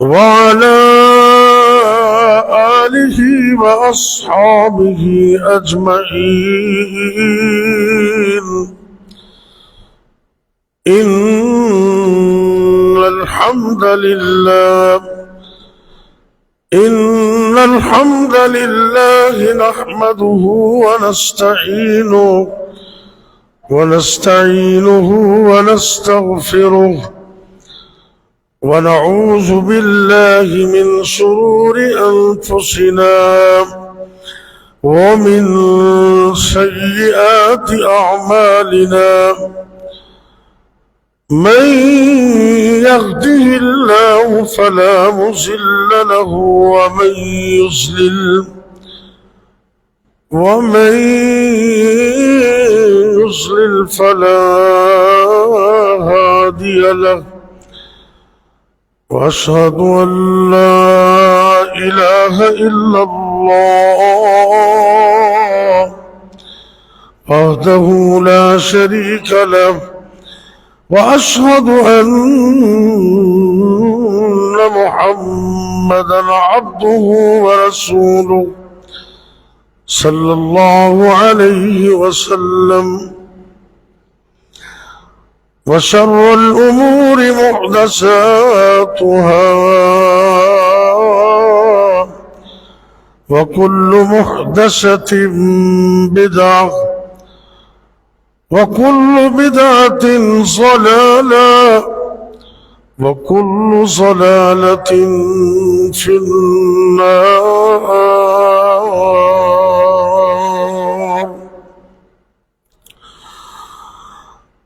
وعلى آله وأصحابه أجمعين। إن الحمد لله نحمده ونستعينه ونستغفره، ونعوذ بالله من شرور أنفسنا ومن سيئات أعمالنا. من يهده الله فلا مضل له ومن يضلل فلا هادي له. وأشهد أن لا إله إلا الله وحده لا شريك له، وأشهد أن محمدا عبده ورسوله صلى الله عليه وسلم. وشر الأمور محدثاتها، وكل محدثة بدعة، وكل بدعة ضلالة، وكل ضلالة في النار.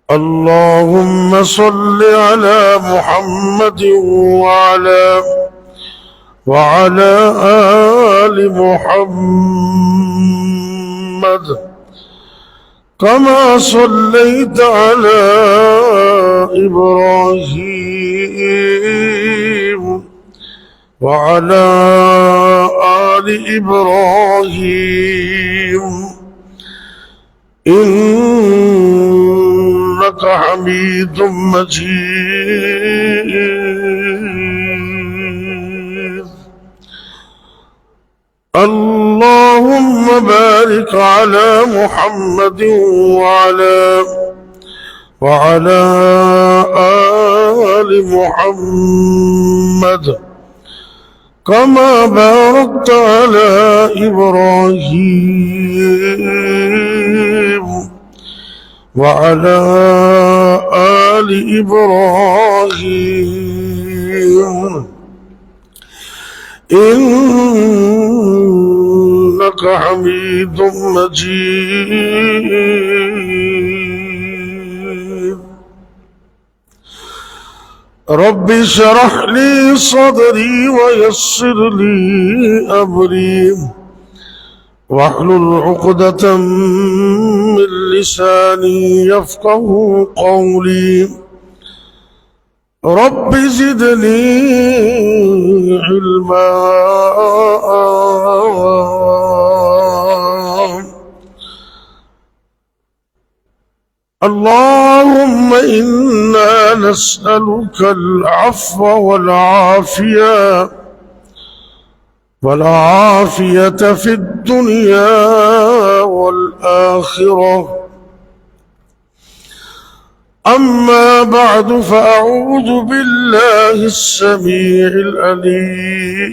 اللهم صل على محمد وعلى آل محمد، كما صليت على إبراهيم وعلى آل إبراهيم إنك حميد مجيد. اللهم بارك وبارك على محمد وعلى آل محمد كما باركت على إبراهيم وعلى آل إبراهيم إنك حميد مجيد. رب اشرح لي صدري ويسر لي أمري واحلل عقدة من لساني يفقه قولي. رب زدني علما اللهم إنا نسألك العفو والعافية في الدنيا والآخرة. أما بعد فأعوذ بالله السميع العليم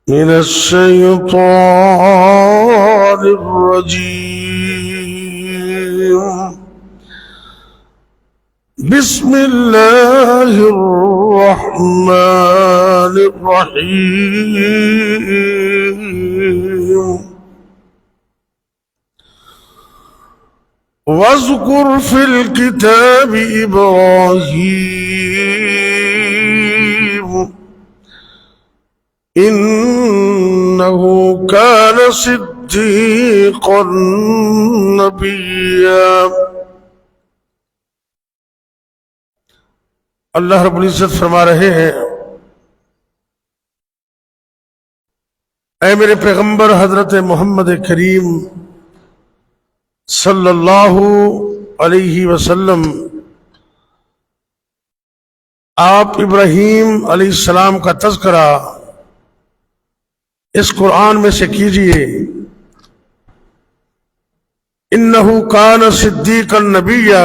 من الشيطان الرجيم. بسم الله الرحمن الرحيم. واذكر في الكتاب إبراهيم إنه كان صديقا نبيا. اللہ رب العزت فرما رہے ہیں اے میرے پیغمبر حضرت محمد کریم صلی اللہ علیہ وسلم، آپ ابراہیم علیہ السلام کا تذکرہ اس قرآن میں سے کیجئے. انہ کان صدیقا نبیا،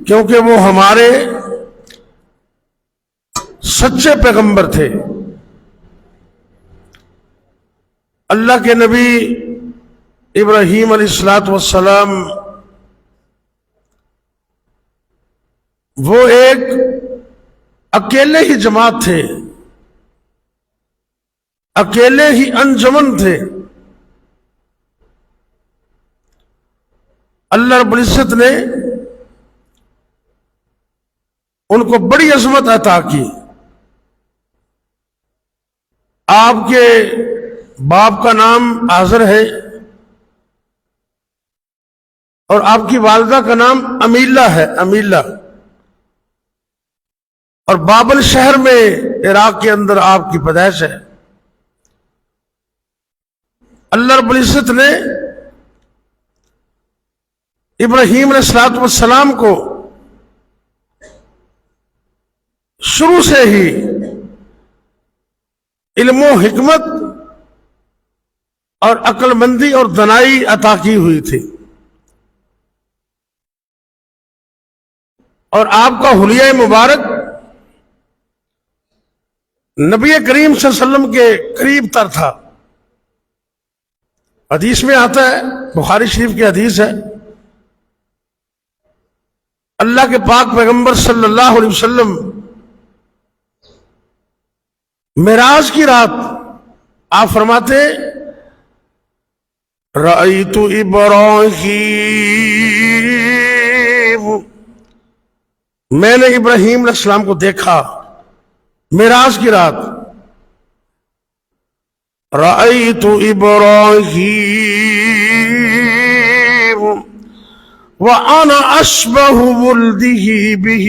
کیونکہ وہ ہمارے سچے پیغمبر تھے. اللہ کے نبی ابراہیم علیہ السلام وہ ایک اکیلے ہی جماعت تھے، اکیلے ہی انجمن تھے. اللہ رب العزت نے ان کو بڑی عظمت عطا کی. آپ کے باپ کا نام آزر ہے اور آپ کی والدہ کا نام امیلہ ہے، امیلہ، اور بابل شہر میں عراق کے اندر آپ کی پیدائش ہے. اللہ رب العزت نے ابراہیم علیہ السلام کو شروع سے ہی علم و حکمت اور عقل مندی اور دانائی عطا کی ہوئی تھی، اور آپ کا حلیہ مبارک نبی کریم صلی اللہ علیہ وسلم کے قریب تر تھا. حدیث میں آتا ہے، بخاری شریف کی حدیث ہے، اللہ کے پاک پیغمبر صلی اللہ علیہ وسلم معراج کی رات آپ فرماتے رأیت ابراہیم، میں نے ابراہیم علیہ السلام کو دیکھا معراج کی رات. رأیت ابراہیم وَأَنَا أَشْبَهُ وَلْدِهِ بِهِ،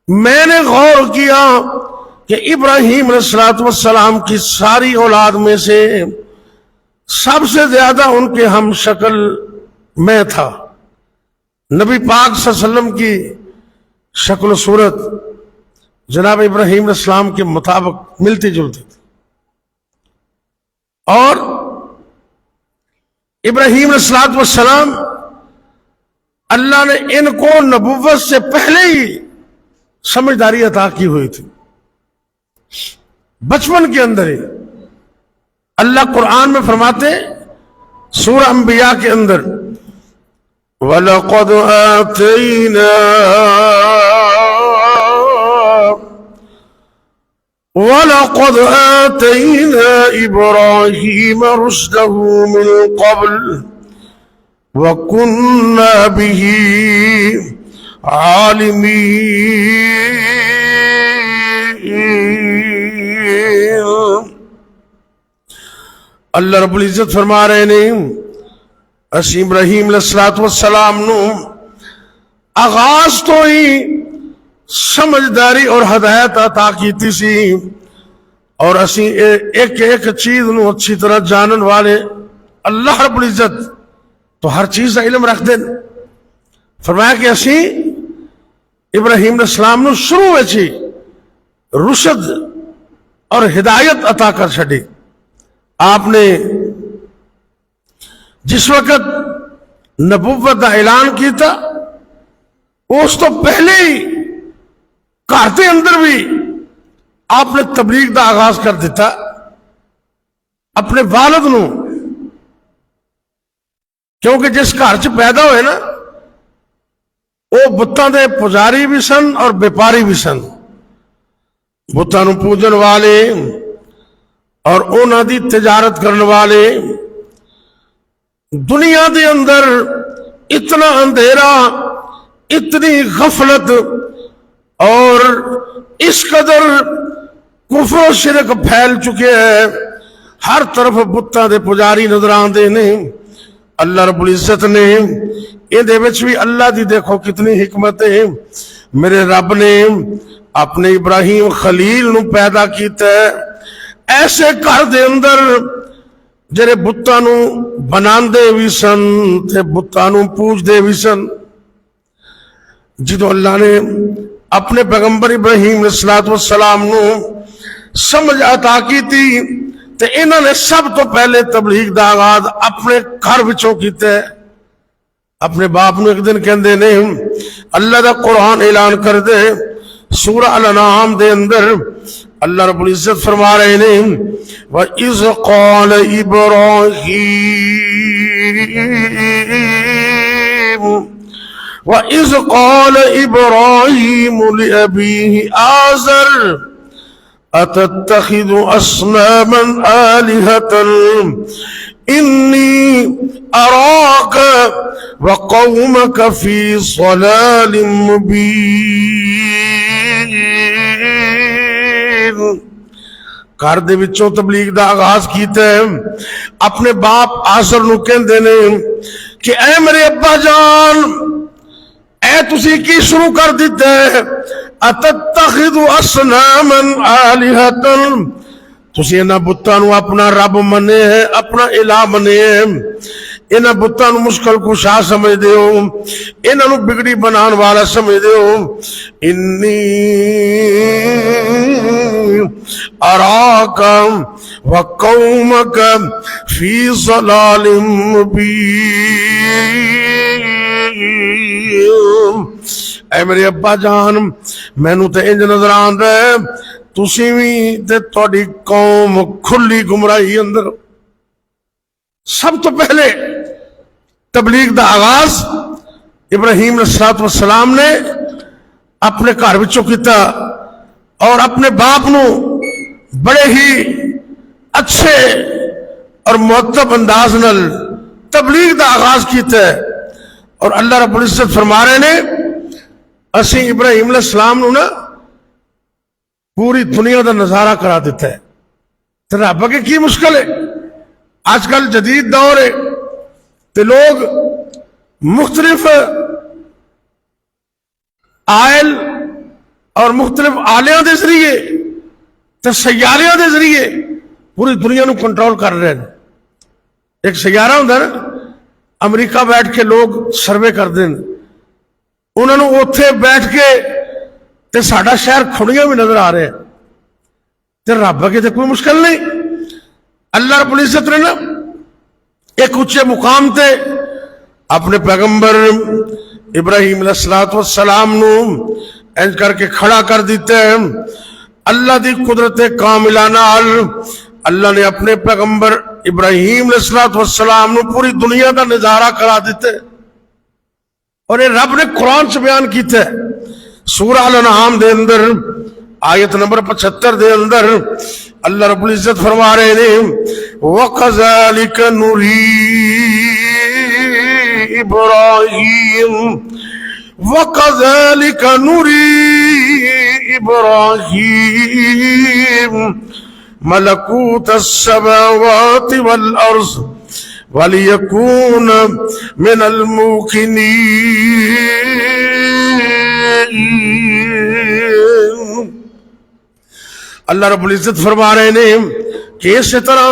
میں نے غور کیا کہ ابراہیم علیہ السلام کی ساری اولاد میں سے سب سے زیادہ ان کے ہم شکل میں تھا. نبی پاک صلی اللہ علیہ وسلم کی شکل و صورت جناب ابراہیم علیہ السلام کے مطابق ملتی جلتی تھی. اور ابراہیم علیہ السلام اللہ نے ان کو نبوت سے پہلے ہی سمجھداری عطا کی ہوئی تھی. بچپن کے اندر ہی اللہ قرآن میں فرماتے سورہ انبیاء کے اندر وَلَقَدْ آتَيْنَا إِبْرَاهِيمَ رُشْدَهُ مِنْ قَبْلُ وَكُنَّا بِهِ عَالِمِينَ. اللہ رب العزت فرما رہے نے اسی ابراہیم علیہ السلام نو آغاز تو ہی سمجھداری اور ہدایت عطا کیتی سی اور اسی ایک ایک چیز نو اچھی طرح جانن والے اللہ رب العزت تو ہر چیز کا علم رکھ دیں. فرمایا کہ اسی ابراہیم علیہ السلام نو شروع وچی رشد اور ہدایت عطا کر چھڑی. آپ نے جس وقت نبوت کا اعلان کیتا اس تو پہلے ہی گھر کے اندر بھی آپ نے تبلیغ کا آغاز کر دیتا. اپنے والد نو کیونکہ جس گھر چ پیدا ہوئے نا وہ بتاں دے پجاری بھی سن اور بیپاری بھی سن. بتاں نو پوجن والے اور انہاں دی تجارت کرنے والے. دنیا دے اندر اتنا اندھیرا اتنی غفلت اور اس قدر کفر و شرک پھیل چکے ہیں ہر طرف بتاں دے پجاری نظر آندے نے. اللہ رب العزت نے یہ دے وچ بھی اللہ دی دیکھو کتنی حکمت ہے. میرے رب نے اپنے ابراہیم خلیل نو پیدا کیتا ہے ایسے گھر دے اندر جڑے بتاں نو بناندے بھی سن تے بتاں نو پوجدے بھی سن. جدو اللہ نے اپنے پیغمبر ابراہیم علیہ السلام نو سمجھ عطا کی تھی تے انہوں نے سب تو پہلے تبلیغ دا آغاز اپنے گھر وچوں کیتا ہے. اپنے باپ نو ایک دن کہندے نے اللہ دا قرآن اعلان کر دے سورہ الانعام دے اندر اللہ رب العزت فرما رہے ہیں وَإِذْ قَالَ إِبْرَاهِيمُ لِأَبِيهِ آزَرَ أَتَتَّخِذُ أَصْنَامًا آلِهَةً إِنِّي أَرَاكَ وَقَوْمَكَ فِي ضَلَالٍ مُبِينٍ. گھر دے وچوں تبلیغ دا آغاز کیتا ہے. اپنے باپ آزر نو کہندے نے کہ اے میرے ابا جان اے تسی کی شروع کر دیتے ہیں اتتخذ اصناما آلہۃ تسی انہاں بتاں نو اپنا رب منے ہے اپنا الہ منے ہے. انہاں بتاں نو مشکل کشا سمجھ دے ہو انہاں نو بگڑی بنان والا سمجھ دے ہو. انی اراک وقومک فی ضلال مبین. اے میرے ابا جان مینوں تے انج نظر آندا ہے تسی وی تے تہاڈی قوم کھلی گمراہی اندر. سب تو پہلے تبلیغ دا آغاز ابراہیم علیہ السلام نے اپنے گھر وچوں کیتا اور اپنے باپ نو بڑے ہی اچھے اور مؤدب انداز نال تبلیغ دا آغاز کیتا ہے. اور اللہ رب العزت فرما رہے نے اسی ابراہیم علیہ السلام نو نا پوری دنیا دا نظارہ کرا دیتا ہے. تو رب کے کی مشکل ہے. آج کل جدید دور ہے تو لوگ مختلف آئل اور مختلف آلیاں دے ذریعے تو سیاریاں دے ذریعے پوری دنیا نو کنٹرول کر رہے ہیں. ایک سیارہ ہوتا ہے نا امریکہ بیٹھ کے لوگ سروے کر دیں انہوں نے اتھے بیٹھ کے تے ساڈا شہر کھڑیاں بھی نظر آ رہے ہیں تے رب اگے تے کوئی مشکل نہیں. اللہ رب العزت نے نا ایک اونچے مقام تے اپنے پیغمبر ابراہیم علیہ السلام نو انج کر کے کھڑا کر دیتے ہیں. اللہ دی قدرت کاملہ نال اللہ نے اپنے پیغمبر ابراہیم علیہ السلام نو پوری دنیا دا نظارہ کرا دیتے. اور یہ رب نے قرآن سے بیان کیتا ہے سورہ الانعام دے اندر آیت نمبر 75 دے اندر اللہ رب العزت فرما رہے ہیں وَقَذَلِكَ نُرِي إِبْرَاهِيمَ وَقَذَلِكَ نُرِي إِبْرَاهِيمَ مَلَكُوتَ السَّمَاوَاتِ وَالْأَرْضِ وَلِيَكُونَ مِنَ الْمُوقِنِينَ. اللہ رب العزت فرما رہے ہیں کہ اس طرح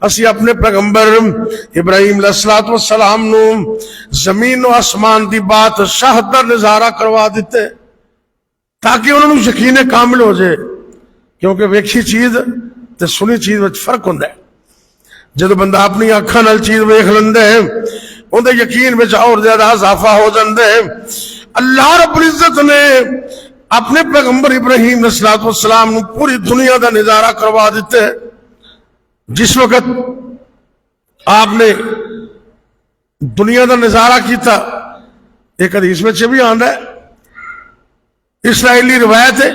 اسی اپنے پیغمبر ابراہیم علیہ السلام نو زمین و آسمان دی بات شاہد دا نظارہ کروا دیتے تاکہ انہوں نے یقین کامل ہو جائے. کیونکہ ویکھی چیز تے سنی چیز وچ فرق ہوندا ہے. جدو بندہ اپنی اکھاں نال چیز ویکھ لیندا ہے اون دے یقین وچ اور زیادہ اضافہ ہو جاندا ہے. اللہ رب العزت نے اپنے پیغمبر ابراہیم علیہ السلام نے پوری دنیا دا نظارہ کروا دیتے. جس وقت آپ نے دنیا دا نظارہ کیتا ایک حدیث میں بھی آندا ہے اسرائیلی روایت ہے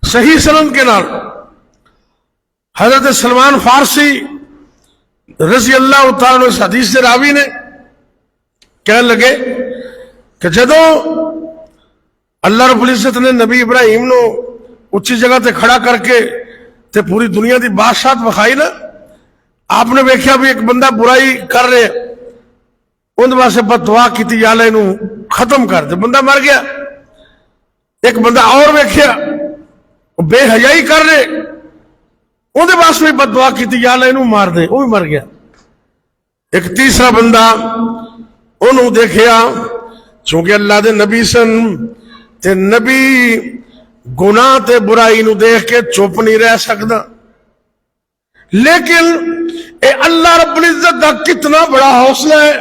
صحیح سند کے نال حضرت سلمان فارسی رضی اللہ تعالیٰ عنہ اس حدیث سے راوی نے کہنے لگے کہ جدو اللہ رب العزت نے نبی ابراہیم نو اچھی جگہ تے کھڑا کر کے تے پوری دنیا دی بادشاہت بخائی نا آپ نے ویکھیا بھی ایک بندہ برائی کر رہے ان واسطے بد دعا کیتی یا اللہ انہوں ختم کر دے بندہ مر گیا. ایک بندہ اور ویکھیا بے حیائی کر رہے اندر واسطے بد دعا کیتی یا اللہ انہوں مار دے وہ بھی مر گیا. ایک تیسرا بندہ انہوں دیکھیا چونکہ اللہ دے نبی سن تے نبی گناہ تے برائی نو دیکھ کے چپ نہیں رہ سکتا. لیکن اے اللہ رب العزت دا کتنا بڑا حوصلہ ہے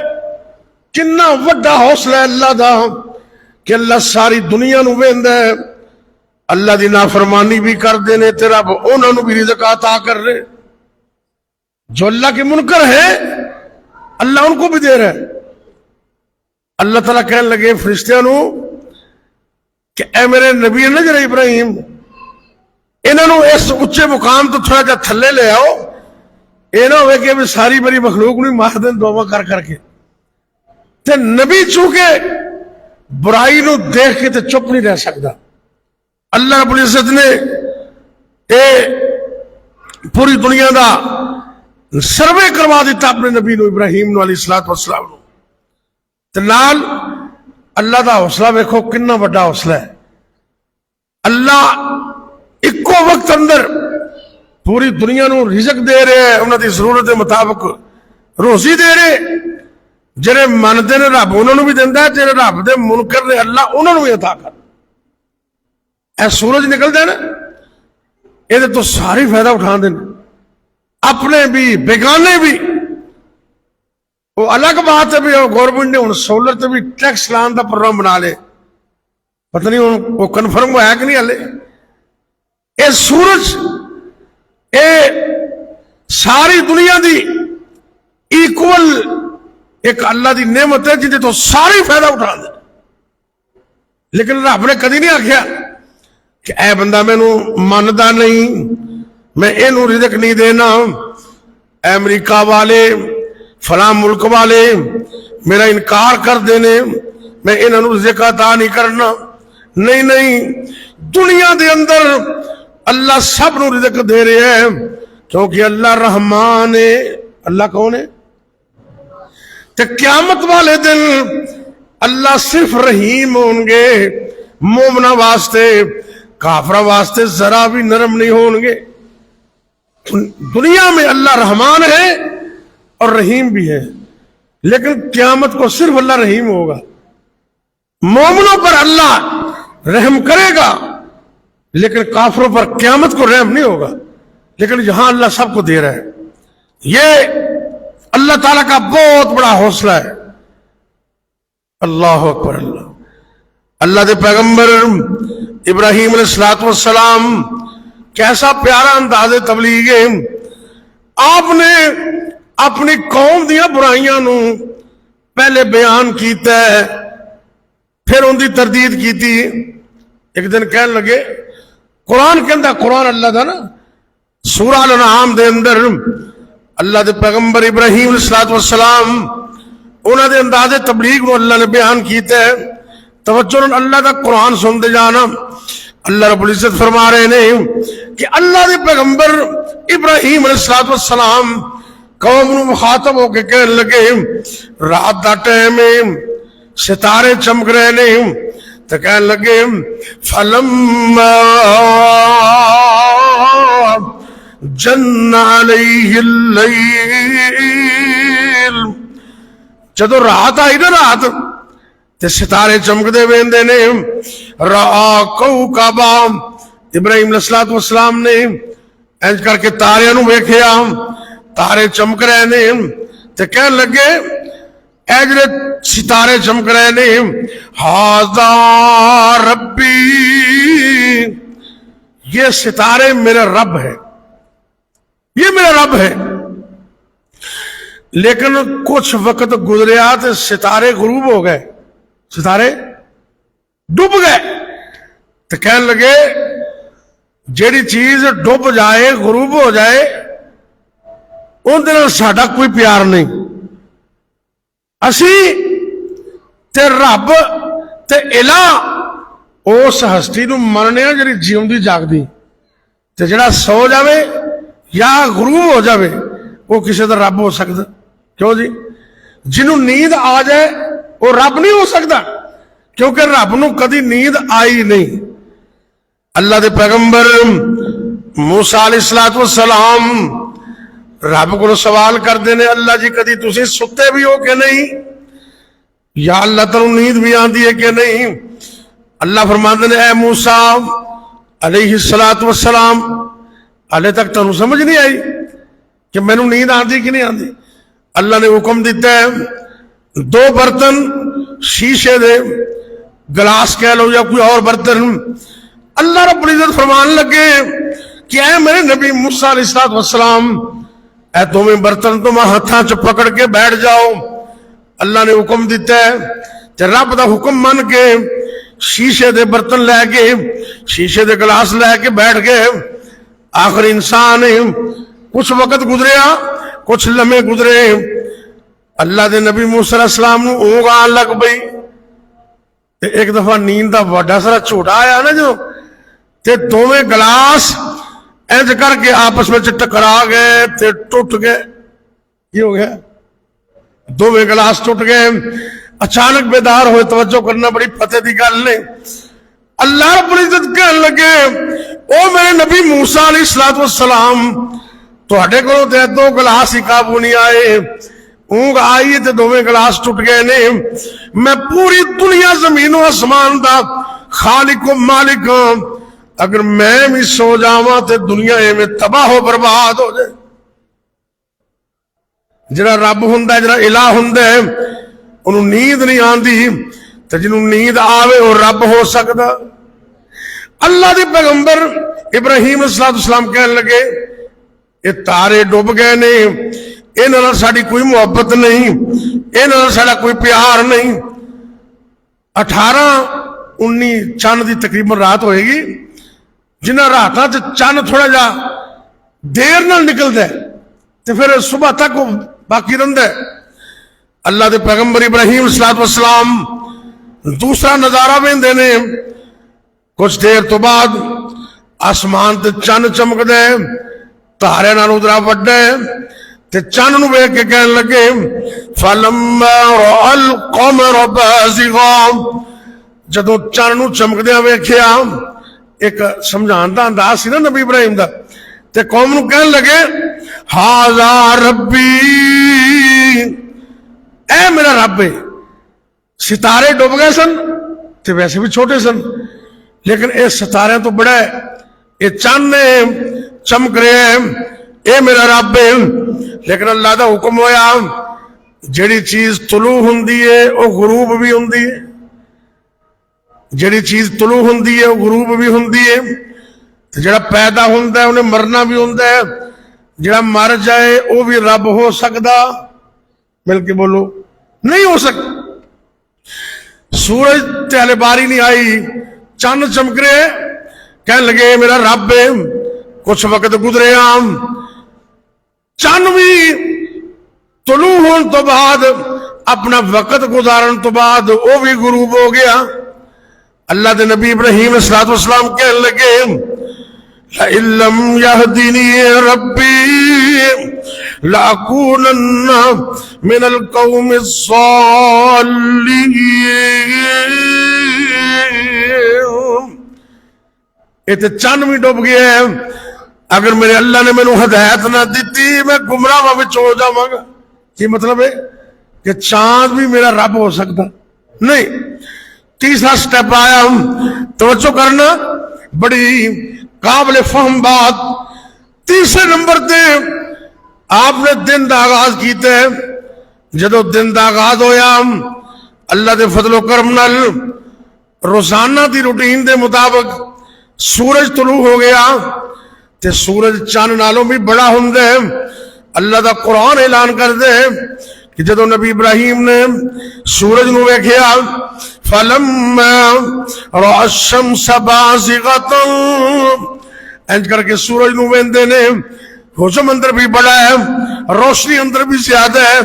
کتنا وڈا حوصلہ ہے اللہ دا کہ اللہ ساری دنیا نو ویندا ہے. اللہ دی نافرمانی بھی کر دینے تے رب انہاں نو بھی رزق عطا کر رہے. جو اللہ کے منکر ہے اللہ ان کو بھی دے رہا ہے. اللہ تعالیٰ کہنے لگے فرشتیاں نو کہ اے میرے نبی نے جڑے ابراہیم انہاں نو اس اچھے مقام تو تھوڑا جا تھلے لے آؤ اے نہ ہوئے کہ ساری بڑی مخلوق نو مار دیں دعا کر کر کے. تے نبی چونکہ برائی نو دیکھ کے تے چپ نہیں رہ سکتا. اللہ رب العزت نے اے پوری دنیا دا سروے کروا دیتا اپنے نبی نو ابراہیم نو علیہ السلام نو. تے نال اللہ دا حوصلہ ویکھو کتنا بڑا حوصلہ ہے. اللہ اکو وقت اندر پوری دنیا نو رزق دے رہے ہیں انہاں دی ضرورت کے مطابق روزی دے رہے جڑے منتے نے رب انہوں نے بھی دیندا ہے جڑے رب دے منکر نے اللہ انہوں نے بھی عطا کر. اے سورج نکلدا ہے نا یہ تو ساری فائدہ اٹھا دیں اپنے بھی بیگانے بھی. وہ الگ بات ہے بھی گورنمنٹ نے ہوں سولر تے بھی ٹیکس لان دا پروگرام بنا لے پتہ نہیں ہوں وہ کنفرم ہوا ہے کہ نہیں ہلے. اے سورج اے ساری دنیا دی ایکول ایک اللہ دی نعمت ہے جنہیں تو ساری فائدہ اٹھا دے. لیکن رب نے کدی نہیں آکھیا کہ اے بندہ میں نو ماندا نہیں میں اینو رزق نہیں دینا اے امریکہ والے فلاں ملک والے میرا انکار کر دینے میں انہوں رزق عطا نہیں کرنا. نہیں نہیں دنیا دے اندر اللہ سب نو رزق دے رہے ہیں کیونکہ اللہ رحمان ہے. اللہ کون ہے؟ تے قیامت والے دن اللہ صرف رحیم ہوں گے مومنہ واسطے کافرہ واسطے ذرا بھی نرم نہیں ہوں گے. دنیا میں اللہ رحمان ہے اور رحیم بھی ہے لیکن قیامت کو صرف اللہ رحیم ہوگا. مومنوں پر اللہ رحم کرے گا لیکن کافروں پر قیامت کو رحم نہیں ہوگا. لیکن یہاں اللہ سب کو دے رہا ہے. یہ اللہ تعالیٰ کا بہت بڑا حوصلہ ہے. اللہ اکبر. اللہ دے پیغمبر ابراہیم علیہ السلام کیسا پیارا انداز تبلیغ ہے. آپ نے اپنی قوم دیا برائیاں نو پہلے بیان کیتا ہے, پھر ان کی تردید کی تھی. ایک دن کہنے لگے قرآن کے اندر, قرآن اللہ دا نا, سورہ الانعام دے اندر اللہ دے پیغمبر ابراہیم علیہ السلام انہوں دے انداز تبلیغ نو اللہ نے بیان کیتا ہے. توجہ اللہ دا قرآن سن دے جانا. اللہ رب العزت فرما رہے ہیں کہ اللہ دے پیغمبر ابراہیم علیہ السلام قوم نو مخاطب ہو کے کہنے لگے رات دا ٹائم ستارے چمک رہے نے, تو کہنے لگے فلما جن علیہ اللیل, جدو رات آئی نا, رات تے ستارے چمکدے ویندے نے. رآ کوکبا, ابراہیم علیہ السلام نے انج کر کے تاریاں نو ویکھیا, تارے چمک رہے نے, تے کہنے لگے اے جڑے ستارے چمک رہے نے ھذا ربی, یہ ستارے میرا رب ہے, یہ میرا رب ہے. لیکن کچھ وقت گزریا تو ستارے غروب ہو گئے, ستارے ڈوب گئے. تو کہنے لگے جیڑی چیز ڈوب جائے, غروب ہو جائے, ان دن ساڈا کوئی پیار نہیں. اسی تے رب تے الہ اس ہستی نو مننے ہاں جڑی جیوندی جاگدی, تے جڑا سو جاوے یا غروب ہو جاوے وہ کسی دا رب ہو سکتا؟ کیوں جی؟ جنہوں نیند آ جائے وہ رب نہیں ہو سکتا, کیونکہ رب نو کدی نیند آئی نہیں. اللہ دے پیغمبر موسیٰ علیہ السلام رب کو سوال کرتے ہیں اللہ جی کدی تسی ستے بھی ہو کہ نہیں, یا اللہ تعالی نیند بھی آندی ہے کہ نہیں؟ اللہ فرماتے ہیں اے موسیٰ علیہ السلام حالے تک تنوں سمجھ نہیں آئی کہ مینوں نیند آندی کہ نہیں آندی؟ اللہ نے حکم دیتا ہے دو برتن شیشے دے, گلاس کہہ لو یا کوئی اور برتن, اللہ رب العزت فرمان لگے کہ اے میرے نبی موسیٰ علیہ السلام اے تمہیں برتن تم ہاتھاں چ پکڑ کے بیٹھ جاؤ. اللہ نے حکم دیتا ہے کہ رب دا حکم من کے شیشے دے برتن لے کے, شیشے دے گلاس لے کے بیٹھ گئے. آخر انسان کچھ وقت گزریا, کچھ لمحے گزرے, اللہ دے نبی موسیٰ علیہ السلام نو اونگ آن لگ پئی. ایک دفعہ نیند دا بڑا سارا جھوٹا آیا نا جو, تے دوویں گلاس انج کر کے آپس میں ٹکرا گئے تے ٹوٹ گئے. یہ ہو گیا, دوویں گلاس ٹوٹ گئے. اچانک بیدار ہوئے, توجہ کرنا بڑی پتے دی گل نے. اللہ رب العزت کہنے لگے او میرے نبی موسیٰ علیہ السلام تواڈے کولوں تے دو گلاس ہی قابو نہیں آئے, اونگ آئی تے دوویں گلاس ٹوٹ گئے نے. میں پوری دنیا زمین و آسمان دا خالق و مالک ہاں, اگر میں بھی سو جاواں تے دنیا میں تباہ و برباد ہو جائے. جڑا رب ہوندا ہے, جڑا الہ ہوندا ہے, انہوں نیند نہیں آندی, تے جنہوں نیند آوے وہ رب ہو سکتا؟ اللہ دے پیغمبر ابراہیم علیہ السلام کہنے لگے یہ تارے ڈوب گئے نے, انہاں نال ساڈی کوئی محبت نہیں, انہاں نال ساڈا کوئی پیار نہیں. 18-19 چند دی تقریباً رات ہوئے گی, جنہ راتاں تے چند تھوڑا جا دیر نال نکلدا ہے تے پھر صبح تک وہ باقی رہندا ہے. اللہ دے پیغمبر ابراہیم علیہ السلام دوسرا نظارہ ویندے نے. کچھ دیر تو بعد آسمان تے چند چمکدا ہے, تارے نال ادرا وڈا ہے, تے چند نو ویکھ کے کہنے لگے فلما رأى القمر بازغا, جدوں چند نو چمکدیاں ویکھیا, ایک سمجھان دا انداز سی نا نبی ابراہیم دا, تے قوم نو کہنے لگے ھذا ربی, اے میرا رب ہے. ستارے ڈوب گئے سن, تے ویسے بھی چھوٹے سن، لیکن اے ستارے تو بڑا ہے، اے چاند چمک رہے ہیں، اے میرا رب ہے۔ لیکن اللہ دا حکم ہویا جڑی چیز طلوع ہوندی ہے وہ غروب بھی ہوندی ہے، جڑی چیز طلوع ہوندی ہے وہ غروب بھی ہوندی ہے، جڑا پیدا ہوندا ہے انہیں مرنا بھی ہوندا ہے، جڑا مر جائے وہ بھی رب ہو سکدا؟ مل کے بولو، نہیں ہو سکتا۔ سورج تے ہلے باری نہیں آئی، چاند چمک رہے، کہنے لگے میرا رب ہے۔ کچھ وقت گزرے عام، چاند بھی طلوع ہون تو بعد اپنا وقت گزارن تو بعد وہ بھی غروب ہو گیا۔ اللہ دے نبی ابراہیم علیہ السلام کہنے لگے لَإِن لَّمْ يَهْدِنِي رَبِّي لَأَكُونَنَّ مِنَ الْقَوْمِ الضَّالِّينَ۔ یہ چاند بھی ڈوب گیا ہے، اگر میرے اللہ نے مینوں ہدایت نہ دیتی میں گمراہ وچ ہو جاواں گا۔ یہ مطلب ہے کہ چاند بھی میرا رب ہو سکتا نہیں۔ تیسرا سٹیپ آیا، توجہ کرنا، بڑی قابل فہم بات۔ تیسرے نمبر تے آپ نے دن دا آغاز کیتے ہیں، جدو دن دا آغاز ہویا اللہ دے فضل و کرم نال روزانہ دی روٹین دے مطابق سورج طلوع ہو گیا، تے سورج چاند نالوں بھی بڑا ہوندا ہے۔ اللہ دا قرآن اعلان کر دے کہ جدو نبی ابراہیم نے سورج نو ویکھیا فَلَمَّا رَأَى الشَّمْسَ بَازِغَةً، انج کر کے سورج نو ویندے نے، حجم اندر بھی بڑا ہے، روشنی اندر بھی زیادہ ہے،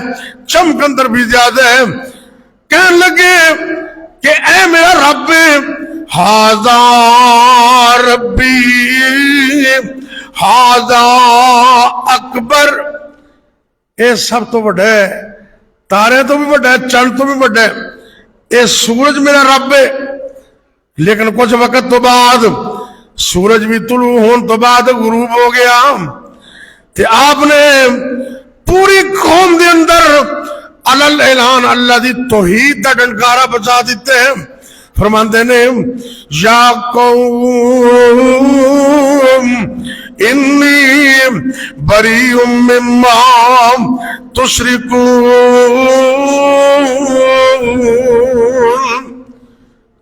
چمک اندر بھی زیادہ ہے۔ کہنے لگے کہ اے میرا رب، ہاذا ربی ہاذا اکبر، اے سب تو بڑا ہے، تارے تو بھی بڑا ہے، چاند تو بھی بڑا ہے، اے سورج میرا رب ہے۔ لیکن کچھ وقت تو بعد سورج بھی طلوع ہون تو بعد غروب ہو گیا، تے آپ نے پوری قوم دے اندر علل اعلان اللہ دی توحید دا ڈنکارا بچا دیتے ہیں۔ فرماندے نے یا قوم انی بریء مما تشرکون،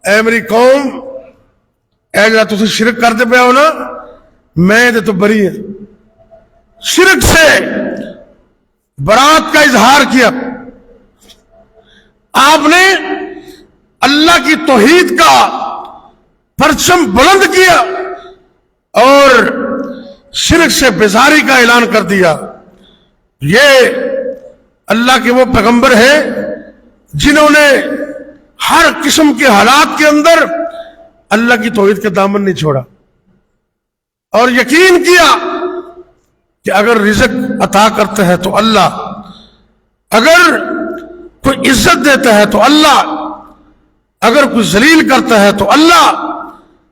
اے میری قوم، اے جڑا تسی شرک کرتے پے ہو نا، میں تے تو بری ہے۔ شرک سے برات کا اظہار کیا، آپ نے اللہ کی توحید کا پرچم بلند کیا اور شرک سے بیزاری کا اعلان کر دیا۔ یہ اللہ کے وہ پیغمبر ہیں جنہوں نے ہر قسم کے حالات کے اندر اللہ کی توحید کے دامن نہیں چھوڑا اور یقین کیا کہ اگر رزق عطا کرتا ہے تو اللہ، اگر کوئی عزت دیتا ہے تو اللہ، اگر کوئی ذلیل کرتا ہے تو اللہ،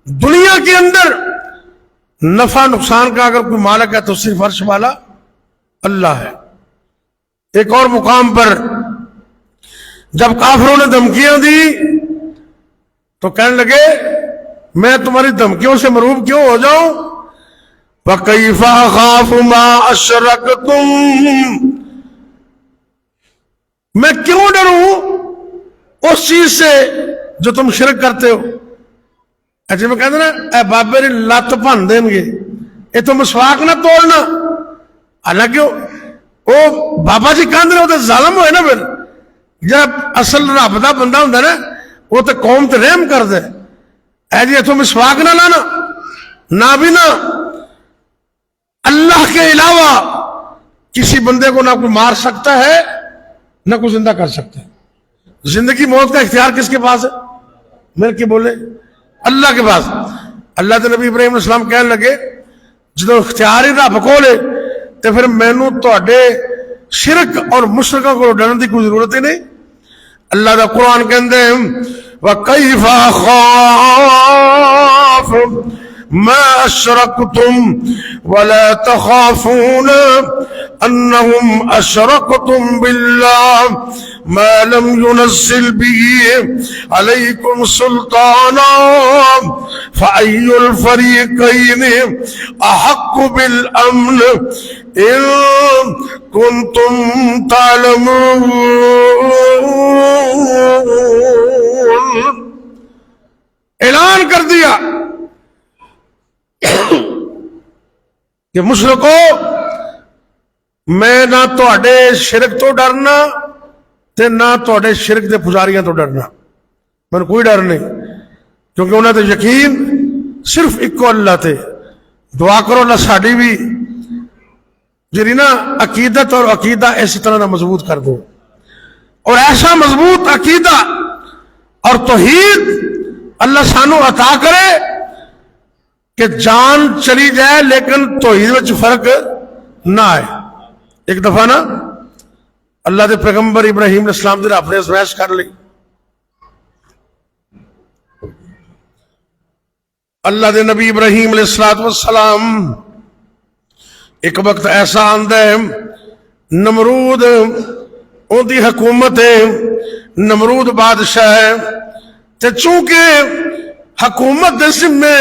دنیا کے اندر نفع نقصان کا اگر کوئی مالک ہے تو صرف عرش والا اللہ ہے۔ ایک اور مقام پر جب کافروں نے دھمکیاں دی تو کہنے لگے میں تمہاری دھمکیوں سے مروب کیوں ہو جاؤں؟ وَكَيْفَ أَخَافُ مَا أَشْرَكْتُمْ، میں کیوں ڈروں اس چیز سے جو تم شرک کرتے ہو۔ ایسے میں کہتے نا اے بابے نے لت بھن دیں گے، یہ تو مسواک نہ توڑنا، حالانکہ وہ بابا جی کہتے وہ تو ظالم ہوئے نا، پھر جب اصل رب دا بندہ ہوں نا وہ تو قوم تے رحم کر دے، اے جی تو مسواک نہ لانا، نہ بھی نہ اللہ کے علاوہ کسی بندے کو نہ کوئی مار سکتا ہے نہ کوئی زندہ کر سکتا ہے۔ زندگی موت کا اختیار کس کے پاس ہے؟ مل کے بولے اللہ کے پاس۔ اللہ کے نبی ابراہیم علیہ السلام کہنے لگے جدو اختیار ہی رب کو لے تو پھر مینوں تواڈے شرک اور مشرکاں کو ڈرن دی کوئی ضرورت ہی نہیں۔ اللہ دا قرآن کہندے وَكَيْفَ أَخَافُ مَا أَشْرَكْتُمْ وَلَا تَخَافُونَ أَنَّهُمْ أَشْرَكْتُمْ بِاللَّهِ ما لم ينزل به عليكم سلطانا فأي الفريقين أحق بالأمن إن كنتم تعلمون. اعلان کر دیا کہ مشرکو میں نہ تواڈے شرک تو ڈرنا تے نہ تواڈے شرک دے پجاریاں تو ڈرنا، میں کوئی ڈر نہیں، کیونکہ انہوں نے یقین صرف ایک اللہ تے. دعا کرو اللہ ساڈی بھی جی نا عقیدت اور عقیدہ اسی طرح نہ مضبوط کر دو، اور ایسا مضبوط عقیدہ اور توحید اللہ سانو عطا کرے کہ جان چلی جائے لیکن توحید میں فرق نہ آئے. ایک دفعہ نا اللہ دے پیغمبر ابراہیم علیہ السلام دے اپنے ازمائش کر لی. اللہ دے نبی ابراہیم علیہ السلام ایک وقت ایسا آندا ہے، نمرود ان دی حکومت ہے، نمرود بادشاہ ہے، تے چونکہ حکومت دے ذمے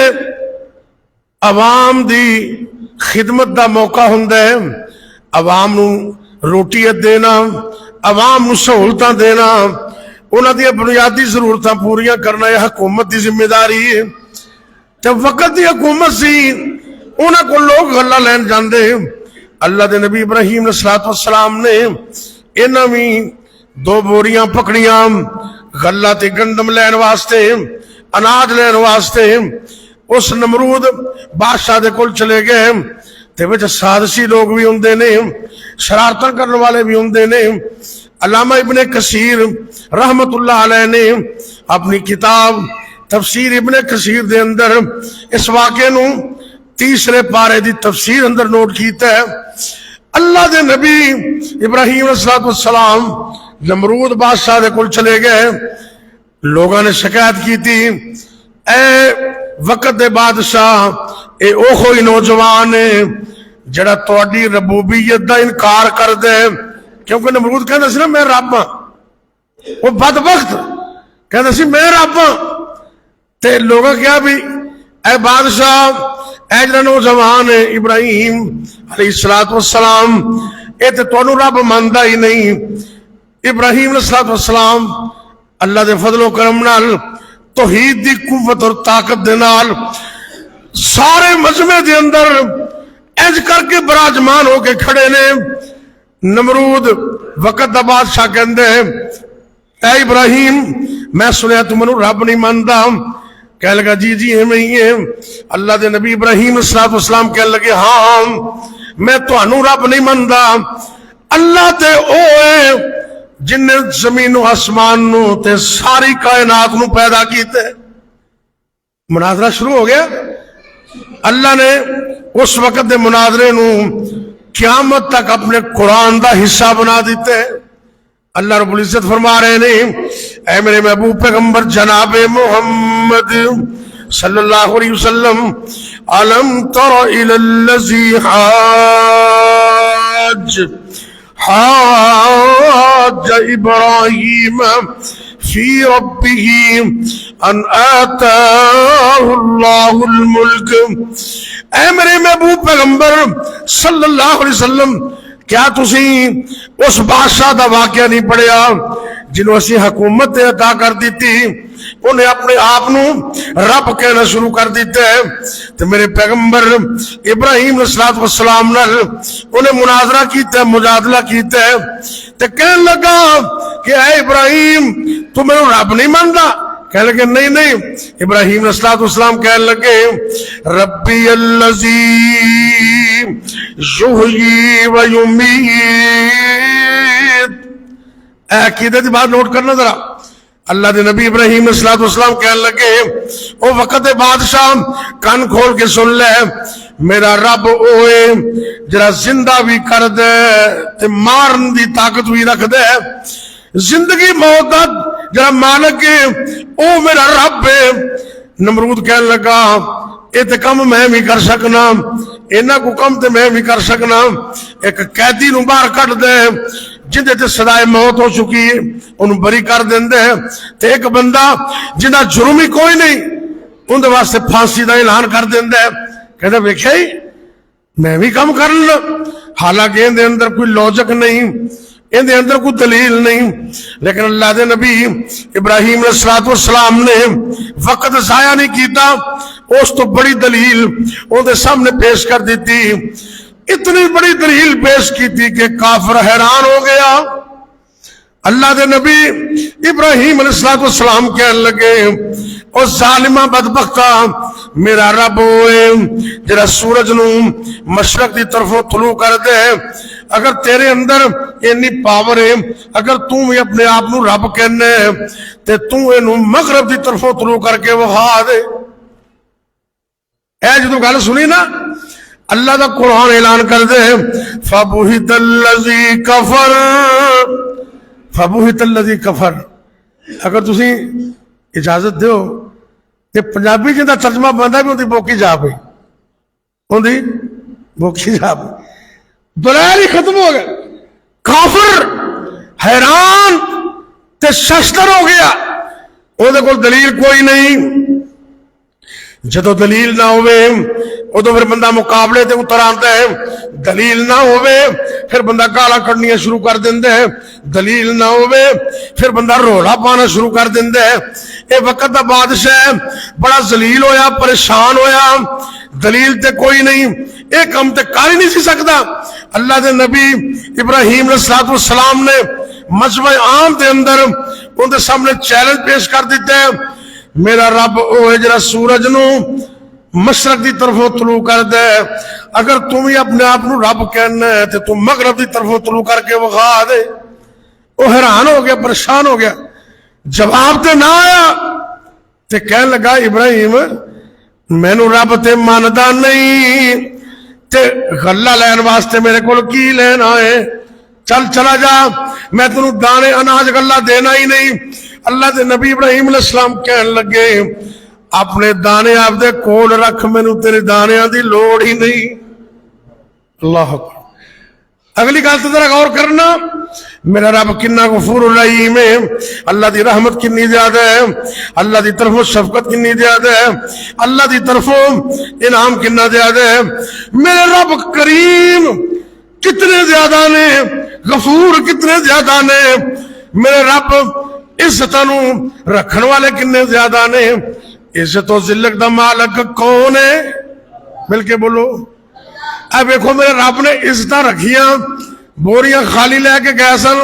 عوام دی خدمت دا موقع ہوندا ہے، عوام نو روٹی دینا، عوام نو سہولتاں دینا، انہاں دی بنیادی ضرورتاں پوریاں کرنا یہ حکومت دی ذمہ داری ہے. جب وقت دی حکومت سی انہاں کو لوگ غلہ لین جاندے، اللہ دے نبی ابراہیم علیہ السلام نے انہاں بھی 2 بوریاں پکڑیاں غلہ تے گندم لین واسطے، اناج لین واسطے. اس نمرود بادشاہ دے کول چلے گئے تے وچ سازشی لوگ بھی ہوندے نے، شرارتاں کرنے والے بھی ہوندے نے. علامہ ابن کثیر رحمت اللہ علیہ نے اپنی کتاب تفسیر ابن کثیر دے اندر اس واقعے نو 3 پارے دی تفسیر اندر نوٹ کیتا ہے. اللہ دے نبی ابراہیم علیہ السلام نمرود بادشاہ دے کول چلے گئے، لوگاں نے شکایت کی تھی، اے وقت دے بادشاہ اے او کوئی نوجوان ہے جڑا تواڈی ربوبیت دا انکار کر دے. کیونکہ نمرود کہندا سی نا میں رب ہاں، وہ بدبخت کہندا سی میں رب ہاں. تے لوگاں کیا بھی اے بادشاہ اے جڑا نوجوان ہے ابراہیم علیہ السلام اے تے تانوں رب ماندا ہی نہیں. ابراہیم علیہ السلام اللہ دے فضل و کرم نال توحید دی قوت اور طاقت دے نال سارے مجمع دے اندر انج کر کے براجمان ہو کے کھڑے نے. نمرود وقت دا بادشاہ کہندے اے ابراہیم میں سنیا تو منو رب نہیں ماندا. کہنے لگا جی جی ہمیں ہی ہے. اللہ دے نبی ابراہیم علیہ السلام کہنے لگے ہاں میں تانوں رب نہیں ماندا، اللہ تے او ہے جن نے زمین و آسمان نو تے ساری کائنات نو پیدا کیتے. مناظرہ شروع ہو گیا. اللہ نے اس وقت دے مناظرے نو قیامت تک اپنے قرآن دا حصہ بنا دیتے. اللہ رب العزت فرما رہے ہیں اے میرے محبوب پیغمبر جناب محمد صلی اللہ علیہ وسلم علم تر الی الذی حاج ابراہیم فی ربہ ان آتاہ اللہ الملک. اے میرے محبوب پیغمبر صلی اللہ علیہ وسلم کیا تسی اس بادشاہ دا واقعہ نہیں پڑھیا جنہوں اسی حکومت عطا کر دیتی، انہیں اپنے آپ نو رب کہنا شروع کر دیتے ہیں. تو میرے پیغمبر ابراہیم علیہ السلام نال انہیں مناظرہ کیتا ہے، مجادلہ کیتا ہے. تو کہنے لگا کہ اے ابراہیم تو میرے رب نہیں ماندا؟ کہنے لگے نہیں نہیں. ابراہیم علیہ السلام کہنے لگے ربی الذی یحیی و یمیت. اے عقیدت بات نوٹ کرنا ذرا. اللہ دے نبی ابراہیم علیہ السلام کہنے لگے او وقت بادشاہ کان کھول کے سن لے، میرا رب اوے جرا زندہ بھی کر دے تے مارن دی طاقت بھی رکھ دے. زندگی موت جرا مالک ہے او میرا رب ہے. نمرود کہنے لگا اے تے کم میں بھی کر سکنا، اینا کو کم تے میں بھی کر سکنا. ایک قیدی نو باہر کٹ دے، جندے تے سزائے موت ہو چکی ہے انہوں بری کر دیندے ہیں، تے ایک بندہ جنہ جرم ہی کوئی نہیں ان دے واسطے پھانسی دا اعلان کر دیندے ہیں، کہتے ویکھیا ہی میں بھی کم کر لوں، حالانکہ ان دے اندر کوئی لوجک نہیں، ان دے اندر کوئی دلیل نہیں، لیکن اللہ دے نبی ابراہیم علیہ السلام نے وقت ضائع نہیں کیتا، اس تو بڑی دلیل ان دے سامنے پیش کر دیتی، اتنی بڑی دلیل پیش کی تھی کہ کافر حیران ہو گیا۔ اللہ دے نبی ابراہیم علیہ السلام کہنے لگے او ظالمہ بدبختہ میرا رب ہوئے جرا سورج نو مشرق دی طرفوں طلوع کر دے، اگر تیرے اندر اتنی پاور ہے، اگر تم بھی اپنے آپ نو رب کہنے تے تم اینو مغرب دی طرفوں طلوع کر کے وہا دے۔ اے جدو گل سنی نا اللہ دا قرآن اعلان کر دے فَبُهِتَ الَّذِي كَفَرَ، فَبُهِتَ الَّذِي كَفَرَ، اگر تسی اجازت دیو کہ پنجابی جن کا ترجمہ بنتا بھی ان کی بوکی جا پئی، ان کی بوکی جا پئی، دلائل ہی ختم ہو گئے، کافر حیران تے ششتر ہو گیا، وہ کول دلیل کوئی نہیں، جدو دلیل نہ ہوئے ادو پھر بندہ مقابلے تے اتر آتا ہے، دلیل نہ ہوئے پھر بندہ گالاں کڈنیاں شروع کر دیندا ہے، دلیل نہ ہوئے پھر بندہ رولا پانا شروع کر دیندا ہے۔ اے وقت دا بادشاہ بڑا ذلیل ہویا، پریشان ہویا، دلیل تے کوئی نہیں، اے کم تے کر ہی نہیں سی سکتا۔ اللہ دے نبی ابراہیم علیہ السلام نے مجمع عام دے اندر ان دے سامنے چیلنج پیش کر دیتا ہے، میرا رب او ہے جڑا سورج نو مشرق دی طرفوں طلوع کر دے، اگر تم ہی اپنے آپ نو رب کہنا ہے تو تم مغرب دی طرفوں طلوع کر کے وخا دے۔ وہ حیران ہو گیا، پریشان ہو گیا، جواب تے نہ آیا تے کہنے لگا ابراہیم میں نو رب تے ماندا نہیں تے غلہ لین واسطے میرے کول کی لینا ہے، چل چلا جا، میں تنوں دانے اناج غلہ دینا ہی نہیں۔ اللہ دے نبی ابراہیم علیہ السلام کہنے لگے اپنے دانے آپ دے کول رکھ، میں نو تیرے دانیاں دی لوڑ ہی نہیں۔ اللہ اکبر۔ اگلی گل تے ذرا غور کرنا، میرا رب کنا غفور الرحیم ہے، اللہ دی رحمت کنی زیادہ ہے، اللہ دی طرفوں شفقت کنی زیادہ ہے، اللہ دی طرفوں انعام کنا زیادہ ہے، میرے رب کریم کتنے زیادہ نے، غفور کتنے زیادہ نے، میرے رب عزتانو رکھن والے کنے زیادہ نے۔ عزت و ذلت دا مالک کون ہے؟ مل کے بولو۔ اب دیکھو میرے رب نے عزت رکھیاں، بوریاں خالی لے کے گئے سن،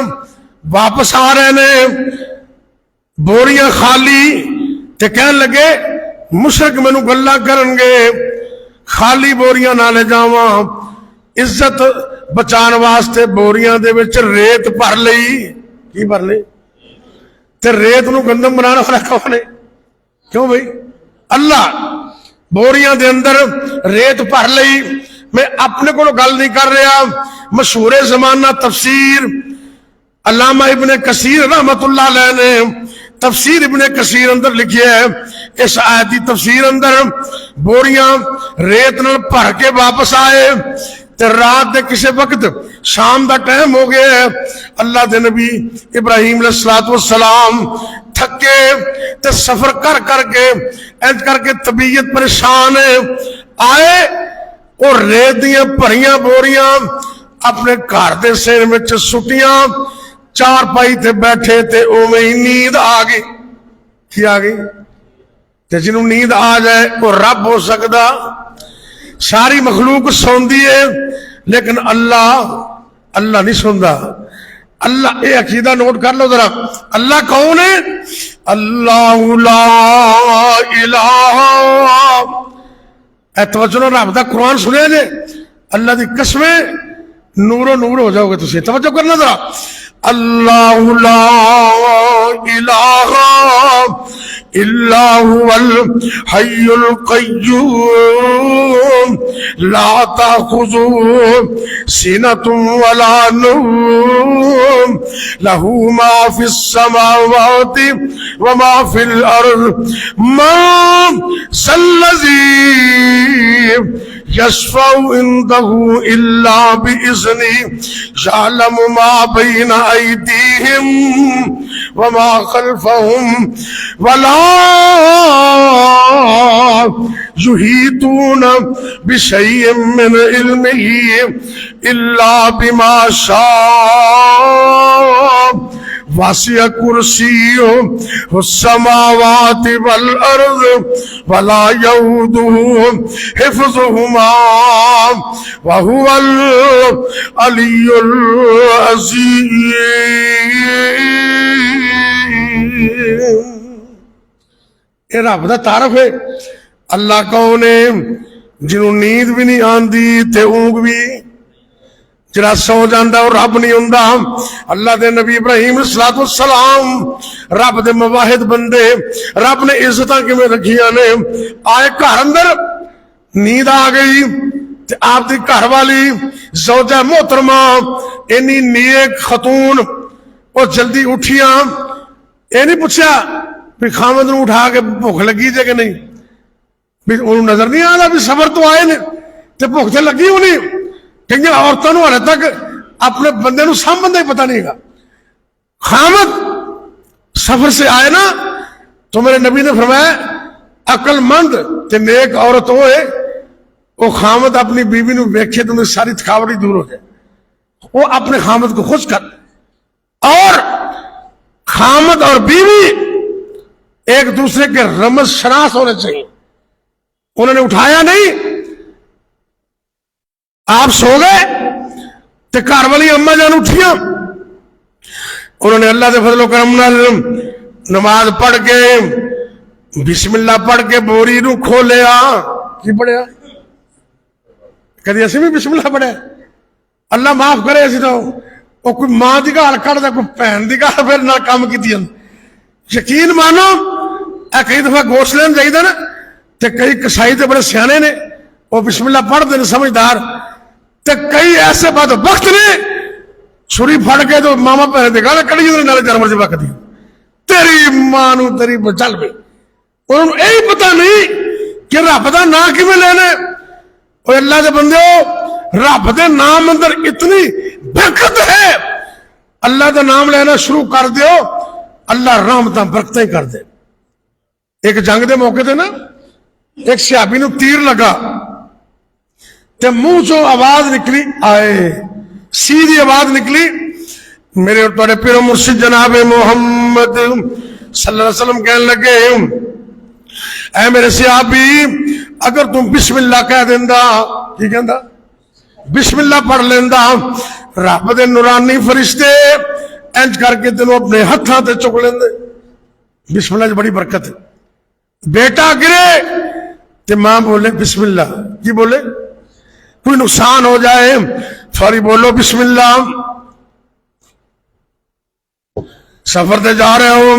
واپس آ رہے نے بوریاں خالی، تے کہنے لگے مشرک مینوں گلا کرن گے، خالی بوریاں نہ لے جاواں، عزت بچان واسطے بوریاں دے وچ ریت بھر لئی۔ کی بھر لئی؟ تے ریت نو گندم بنانا والا کون ہے؟ کیوں بھائی؟ اللہ۔ بوریاں دے اندر ریت بھر لئی۔ میں اپنے کو گل نہیں کر رہا، مشہور زمانہ تفسیر علامہ ابن کثیر رحمت اللہ علیہ نے تفسیر ابن کثیر اندر لکھی ہے، اس آیت کی تفسیر اندر بوریاں ریت نال بھر کے واپس آئے تے رات دے کسے وقت شام دا ٹائم ہو گیا ہے، اللہ دے نبی ابراہیم علیہ السلام تھکے تے سفر کر کے طبیعت پریشان ہے، آئے اور ریت دیاں بھریاں بوریاں اپنے گھر دے سیر میں سٹیاں، چار پائی تے بیٹھے تے اوویں ہی نیند آ گئی۔ کی آ گئی؟ تے جنوں نیند آ جائے وہ رب ہو سکدا؟ ساری مخلوق سوندی ہے لیکن اللہ نہیں سوندا۔ اللہ، اے عقیدہ نوٹ کر لو ذرا، اللہ کون ہے؟ اللہ لا الہ، اے توجہ نہ رب دا قرآن سنے جے، اللہ دی قسمیں نور و نور ہو جاؤ گے تسی، توجہ کرنا ذرا۔ اللہ لا الہ الا هو الحی القیوم لا تأخذه سنة ولا نوم له ما في السماوات وما في الأرض من ذا الذي یشفع عنده الا باذنه یعلم ما بین ایدیہم وما خلفهم ولا یحیطون بشیء من علمه الا بما شاء وسع کرسیہ السماوات والارض ولا یؤودہ حفظہما وہو العلی العظیم۔ یہ رب دا تعارف ہے۔ اللہ کون ہے؟ جنہوں نیند بھی نہیں آندی تے اونگ بھی، جڑا سو جاندا اور رب نہیں ہوندا۔ اللہ دے نبی ابراہیم علیہ السلام رب دے مواحد بندے، رب نے عزتاں کیویں رکھیاں نے۔ آئے گھر اندر نیند آ گئی تے آپ دی گھر والی زوجہ محترمہ اینی نیک خاتون وہ جلدی اٹھیاں، اے نہیں پوچھا بھی خامد نوں اٹھا کے بھوک لگی جے کہ نہیں، بھی انہوں نظر نہیں آتا بھی سفر تو آئے نے تے بھوک تے لگی ہونی۔ کہیں عورتوں نے ہلے تک اپنے بندے نو سام بندہ ہی پتہ نہیں گا۔ خامد سفر سے آئے نا تو میرے نبی نے فرمایا عقل مند تے نیک عورت ہوئے وہ خامد اپنی بیوی نو ویکھے تو ساری تھکاوٹ دور ہو جائے، وہ اپنے خامد کو خوش کر۔ اور خامد اور بیوی ایک دوسرے کے رمز شناس ہونے چاہیے۔ انہوں نے اٹھایا نہیں، آپ سو گئے تے گھر والی اما جان اٹھیاں، انہوں نے اللہ دے فضل و کرم نال نماز پڑھ کے بسم اللہ پڑھ کے بوری نو کھولیا۔ کی پڑھیا؟ کدی اسی بھی بسم اللہ پڑھیا؟ اللہ معاف کرے اسی تو وہ کوئی ماں دی گال کڑدا کوئی بہن دی گال پھر نہ کام کیتی۔ یقین مانو اے کئی دفعہ گوشت لین جائیدا نا تے کئی کسائی تے بڑے سیانے نے وہ بسم اللہ پڑھ دے سمجھدار، تے کئی ایسے بات وقت نے چھری پھڑ کے تو ماما پہنے دے گالا کڑی جاندے نالے جانور جی وقت دی تیری ماں نو تیری چل پئی۔ انہوں نے یہی پتہ نہیں کہ رب دا نام کیویں لینے۔ اور اللہ دے بندیو رب دے نام اندر اتنی برکت ہے، اللہ دا نام لینا شروع کر دیو اللہ رحمتاں برکتاں ہی کر دے۔ ایک جنگ دے موقع تے نا ایک صحابی نو تیر لگا تے منہ چوں آواز نکلی، آئے سیدھی آواز نکلی، میرے اور تمہارے پیر و مرشد جناب محمد صلی اللہ علیہ وسلم کہنے لگے اے میرے صحابی اگر تم بسم اللہ کہہ دیندا، کی کہندا؟ بسم اللہ پڑھ لیندا، رب دے نورانی فرشتے انج کر کے تینوں اپنے ہتھاں تے چک لیندے۔ بسم اللہ بڑی برکت ہے۔ بیٹا گرے تے ماں بولے بسم اللہ، کی بولے؟ کوئی نقصان ہو جائے فوری بولو بسم اللہ۔ سفر تے جا رہے ہو،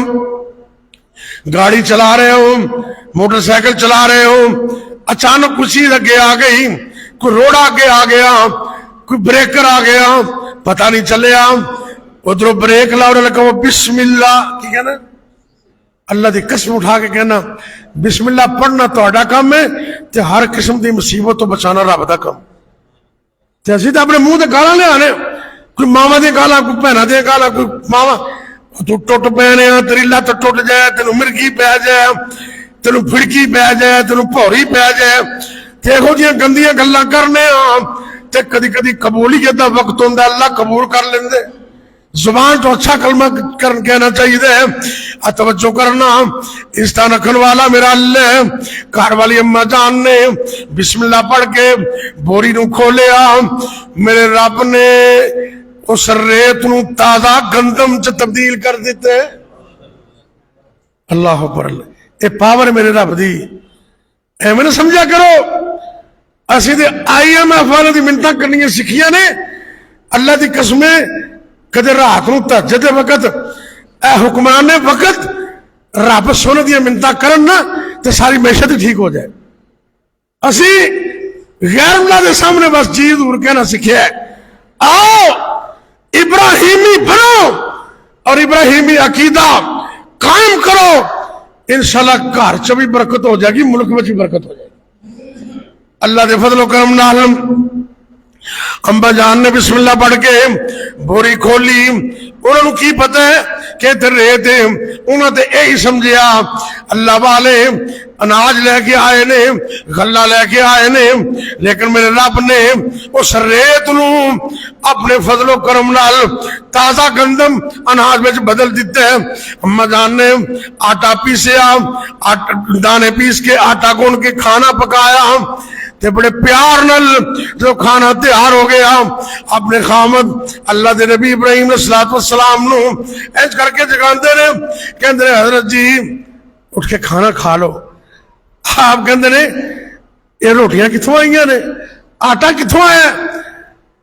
گاڑی چلا رہے ہو، موٹر سائیکل چلا رہے ہو، اچانک کوئی چیز اگے آ گئی، کوئی روڑ آگے آ گیا، کوئی بریکر آ گیا، پتہ نہیں چلیا، ادھر بریک لاؤ لگا وہ بسم اللہ، کی کہنا؟ اللہ دی قسم اٹھا کے کہنا بسم اللہ پڑھنا تہاڈا کام ہے تے ہر قسم دی مصیبت تو بچانا رب دا کام۔ تے اسی تے اپنے منہ تے گالاں لے آنے، کوئی ماما دی گالاں، کوئی بہنا دی گالاں، کوئی ماما تو ٹوٹ پینے، تیری لت ٹوٹ جائے، تینوں مرگی پی جائے، تینوں پھڑکی پی جائے، تینوں پوری پی جائے، تے یہو جیاں گندیاں گلاں کرنے تے کدی کدی قبولیت دا وقت ہوندا اللہ قبول کر لیندے۔ زبان تو اچھا کلمہ کہنا چاہیے، توجہ کرنا، اس طرح رکھن والا میرا اللہ۔ گھر والی اما جان نے بسم اللہ پڑھ کے بوری نو کھولیا، میرے رب نے اس ریت نو تازہ گندم چ تبدیل کر دیتے۔ اللہ اکبر، اے پاور میرے رب دی، اے میں نے سمجھا کرو۔ اسی دے IMF والے دی منتاں کرنی سکھیاں نے، اللہ دی قسمیں کدے رات نو تہجد دے وقت اے حکمان وقت رب سونے دیا منتاں کرن نا تے ساری معیشت ٹھیک ہو جائے۔ اسی غیر اللہ دے سامنے بس جی دور کہنا سکھیا ہے، آؤ ابراہیمی بنو اور ابراہیمی عقیدہ قائم کرو، انشاءاللہ گھر چ بھی برکت ہو جائے گی، ملک میں بھی برکت ہو جائے گی۔ اللہ دے فضل و کرم نال امبا جان نے بسم اللہ پڑھ کے بوری کھولی. انہوں نے کی پتہ ہے کہ ادھر رہے تھے, انہوں نے یہی سمجھیا اللہ والے اناج لے کے آئے نے, غلہ لے کے آئے نے, لیکن میرے رب نے اس ریت نو اپنے فضل و کرم نال تازہ گندم اناج میں بدل دیتا ہے. اما جان نے آٹا پیسیا, دانے پیس کے آٹا گون کے کھانا پکایا, تے بڑے پیار نال جو کھانا تیار ہو گیا. اپنے خامد اللہ دے نبی ابراہیم علیہ السلام نو ایج کر کے جگاندے نے, کہندے نے حضرت جی اٹھ کے کھانا کھا لو. آپ کہندے نے یہ روٹیاں کتھوں آئیاں نے, آٹا کتھوں آیا؟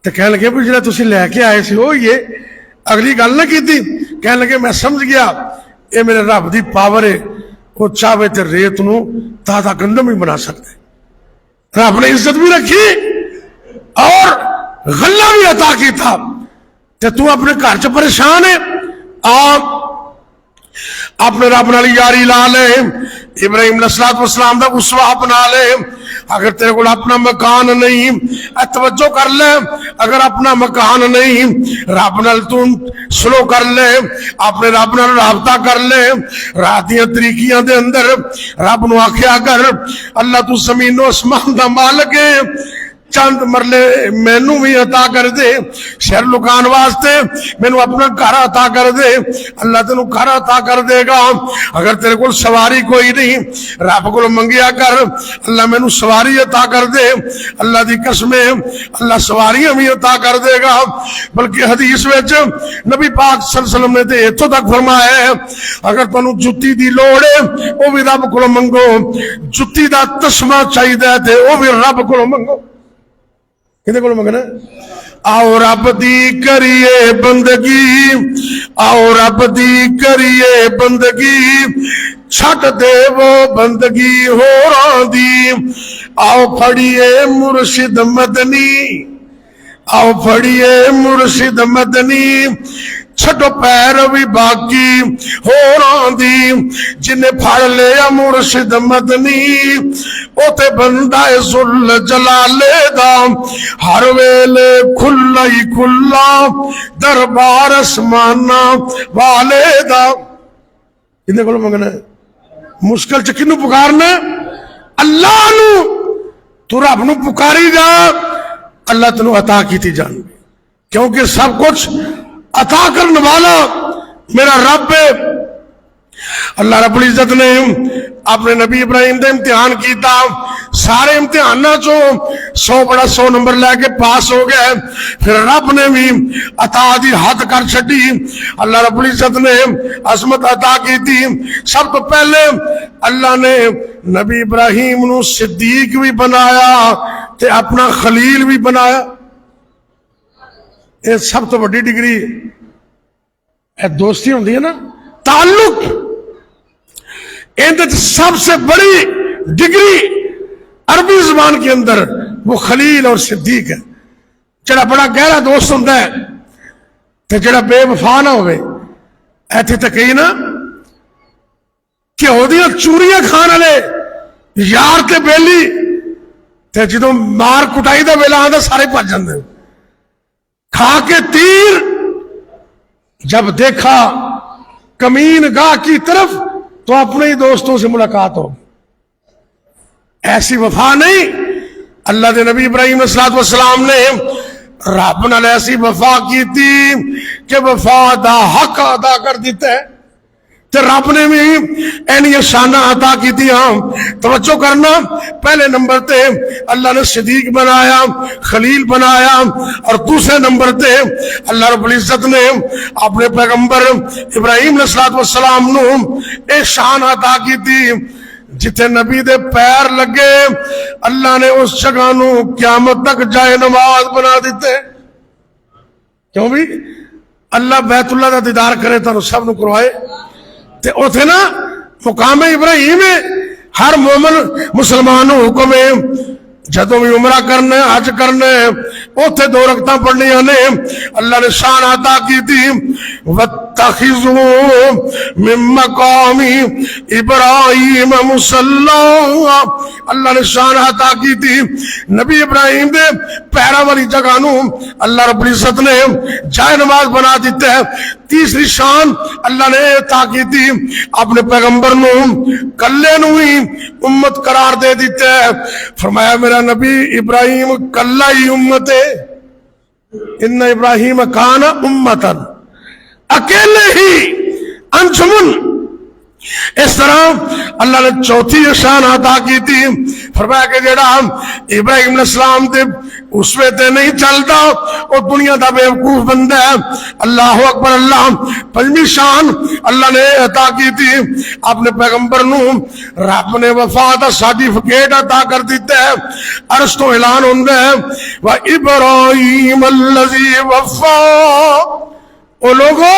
تے کہنے لگے بھی جڑا تسی لے کے آئے سی وہ یہ اگلی گل نہ کیتی. کہنے لگے میں سمجھ گیا یہ میرے رب دی پاور ہے, وہ چاہے تے ریت نو تازہ گندم ہی بنا سکتے. رب نے عزت بھی رکھی اور غلہ بھی عطا کی تھا. تے تو اپنے گھر چ پریشان ہے, آپ اپنے رب نال یاری لا لے, ابراہیم علیہ السلام دا اسوہ اپنا لے. اگر تیرے کو اپنا مکان نہیں, توجہ کر لے, اگر اپنا مکان نہیں رب نال تو سلو کر لے, اپنے رب نال رابطہ کر لے. رات دیاں طریقیاں دے اندر رب نو آکھیا کر اللہ تو زمین و اسمان دا مالک ہے, چند مرلے مینو بھی عطا کر دے, شہر لکان واسطے مینو اپنا گھر عطا کر دے. اللہ تینو گھر عطا کر دے گا. اگر تیرے کو سواری کوئی نہیں رب کو منگیا کر اللہ مینو سواری عطا کر دے. اللہ دی قسم اللہ سواریاں بھی عطا کر دے گا. بلکہ حدیث وچ نبی پاک صلی اللہ علیہ وسلم نے تے اتھوں تک فرمایا ہے اگر تانوں جُتی دی لوڑ ہے وہ بھی رب کو منگو, جُتی دا تسمہ چاہیے تے وہ بھی رب کو منگو. کہنے کو منگنا آؤ رب دی کریے بندگی, آؤ رب دی کریے بندگی, چھٹ دے وہ بندگی ہوراں دی. آؤ پھڑیے مرشد مدنی, آؤ پھڑیے مرشد مدنی, چھٹو پیروی باقی ہوراں دی. جنہیں پھڑ لیا مرشد مدنی او تے بندہ ذل جلالے دا, ہر ویلے کھلا ہی کھلا دربار اسمانہ والے دا. کنے کو منگنا ہے مشکل چ کنو پکارنا اللہ نو, تو رب نو پکاری جا اللہ تنو عطا کیتی جان گی, کیونکہ سب کچھ عطا کرنے والا میرا رب ہے. اللہ رب العزت نے اپنے نبی ابراہیم دے امتحان کیتا, سارے امتحانہ چو 100 نمبر لے کے پاس ہو گئے. پھر رب نے بھی عطا دی حد کر چھٹی. اللہ رب العزت نے عظمت عطا کی تھی. سب تو پہلے اللہ نے نبی ابراہیم نو صدیق بھی بنایا تے اپنا خلیل بھی بنایا. یہ سب تو بڑی ڈگری دوستی ہوندی ہے نا, تعلق. سب سے بڑی ڈگری عربی زبان کے اندر وہ خلیل اور صدیق ہے. جڑا بڑا گہرا دوست ہوتا ہے تے جڑا بے وفا نہ ہوئے. ایتھے تے کہی نا کہ ہودیاں چوریاں کھان والے یار تے بیلی تے جدوں مار کٹائی دا ویلا آندا سارے بھج جاندے. کھا کے تیر جب دیکھا کمین گاہ کی طرف تو اپنے ہی دوستوں سے ملاقات ہو. ایسی وفا نہیں. اللہ دے نبی ابراہیم علیہ السلام نے رب نال ایسی وفا کی تھی کہ وفا دا حق ادا کر دیتا ہے. تے رب نے بھی اینی شانہ عطا کی تھی. توجہ کرنا, پہلے نمبر تے اللہ نے صدیق بنایا, خلیل بنایا, اور دوسرے نمبر تے اللہ رب العزت نے اپنے پیغمبر ابراہیم علیہ السلام نو اے شان عطا کی تھی جتھے نبی دے پیر لگے اللہ نے اس جگہ نو قیامت تک جائے نماز بنا دیتے. کیوں بھی اللہ بیت اللہ دا دیدار کرے تو سب نو کروائے. تے اوتھے نا مقام ابراہیم ہے, ہر مومن مسلمان حکم ہے جدوں بھی عمرہ کرنے حج کرنے اوتھے 2 رکعتاں پڑھنیاں نے اللہ نے شان عطا کی تھی واتخذوا من مقام ابراہیم مصلی اللہ نے شان عطا کی تھی نبی ابراہیم دے پیراں والی جگہ نو اللہ رب العزت نے جائے نماز بنا دیتا ہے تیسری شان اللہ نے عطا کی تھی اپنے پیغمبر نو کلے نو ہی امت قرار دے دیتا ہے فرمایا میرا نبی ابراہیم کلا ہی امت ہے ان ابراہیم کان امتن اکیلے ہی انجمن اس طرح اللہ نے چوتھی شان عطا کی تھی فرمایا کہ جڑا ابراہیم علیہ السلام دے اسوے تے نہیں چلتا وہ دنیا دا بیوقوف بندہ ہے اللہ اکبر اللہ پنجویں شان اللہ نے عطا کی تھی اپنے پیغمبر نو رب نے وفات دا سرٹیفکیٹ عطا کر دیتا ہے عرش تو اعلان ہوندا ہے وَإِبْرَاهِيمَ الَّذِي وَفَّى او لوگو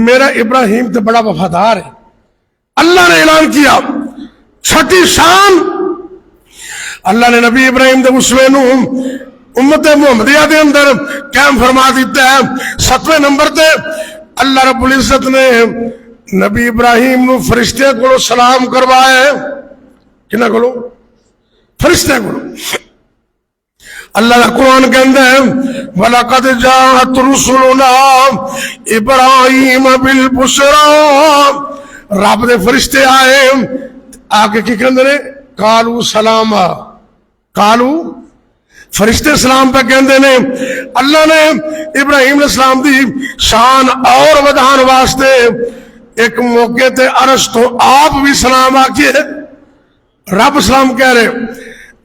میرا ابراہیم تو بڑا وفادار ہے اللہ نے اعلان کیا چھٹی شان اللہ نے نبی ابراہیم دے اسوے نو امت محمدیہ دے اندر قائم فرما دیتا ہے 7ویں نمبر تے اللہ رب العزت نے نبی ابراہیم نو فرشتے کو سلام کروائے کنہ کو فرشتے کو اللہ کا قرآن کہندا ہے وَلَقَدْ جَاءَتْ رُسُلُنَا إِبْرَاهِيمَ بِالْبُشْرَى رب دے فرشتے آئے آگے کی کہندے نے قالوا سلاما قالوا فرشتے سلام پہ کہندے نے اللہ نے ابراہیم علیہ السلام دی شان اور ودھان واسطے ایک موقع تے عرش تو آپ بھی سلام آکیے رب سلام کہہ رہے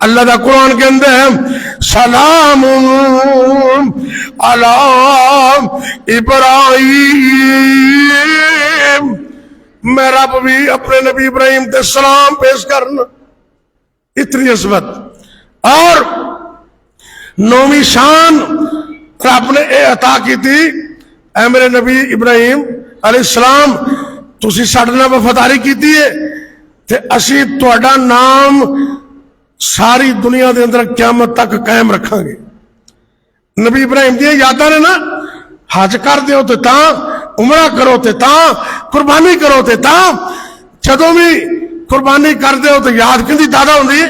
اللہ دا قرآن کے اندر سلام علی ابراہیم میں رب بھی اپنے نبی ابراہیم تے سلام پیش کرنا اتنی عظمت اور 9ویں شان رب نے اے عطا کی تھی اے میرے نبی ابراہیم علیہ السلام تسی ساڈے نال وفاداری کیتی ہے تے اسی تہاڈا نام ساری دنیا دے اندر قیامت تک قائم رکھاں گے نبی ابراہیم دی یاداں نے نا حج کر دیو تے تاں عمرہ کرو تے تاں قربانی کرو تے تاں جدوں بھی قربانی کر دیو تے یاد کیندی زیادہ ہوندی ہے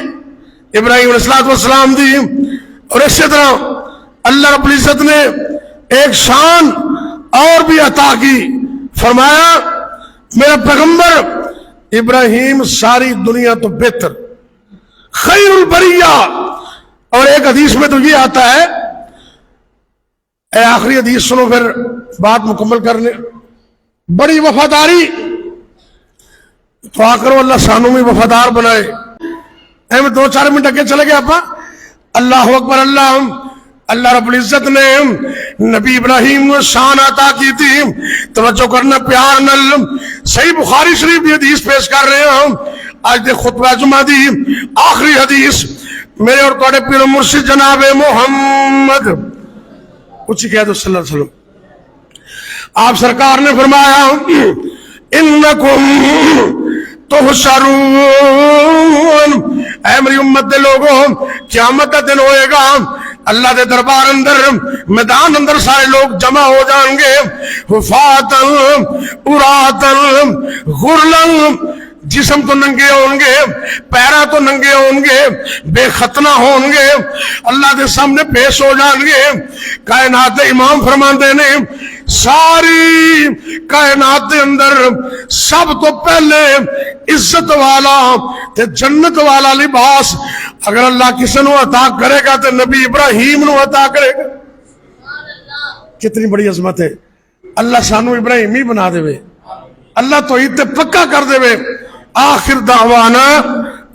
ابراہیم علیہ السلام دی اور اسی طرح اللہ رب العزت نے ایک شان اور بھی عطا کی فرمایا میرا پیغمبر ابراہیم ساری دنیا تو بہتر خیر البریہ اور ایک حدیث میں تو یہ آتا ہے اے آخری حدیث سنو پھر بات مکمل کرنے بڑی وفاداری دعا کرو اللہ سانو میں وفادار بنائے اے میں 2-4 منٹ اگے چلے گئے آپ اللہ اکبر اللہ رب العزت نے نبی ابراہیم نے شان عطا کی تھی توجہ کرنا پیار نل صحیح بخاری شریف بھی حدیث پیش کر رہے ہیں آج دے خطبہ جمعہ دی آخری حدیث میرے اور توڑے پیر مرشد جناب محمد اچھی کہہ دو صلی اللہ علیہ وسلم آپ سرکار نے فرمایا انکم تحشرون اے میری امت دے لوگوں قیامت کا دن ہوئے گا اللہ دے دربار اندر میدان اندر سارے لوگ جمع ہو جائیں گے حفاتن عراتن غرلن جسم تو ننگے ہوں گے پیرا تو ننگے ہوں گے بے ختنہ ہوں گے اللہ دے سامنے پیش ہو جائیں گے کائنات امام فرماندے نے ساری کائنات دے اندر سب تو پہلے عزت والا تے جنت والا لباس اگر اللہ کسی نو عطا کرے گا تو نبی ابراہیم نو عطا کرے گا کتنی بڑی عظمت ہے اللہ سانو ابراہیم ہی بنا دے وے اللہ تو ہی تے پکا کر دے وے آخر دعوانا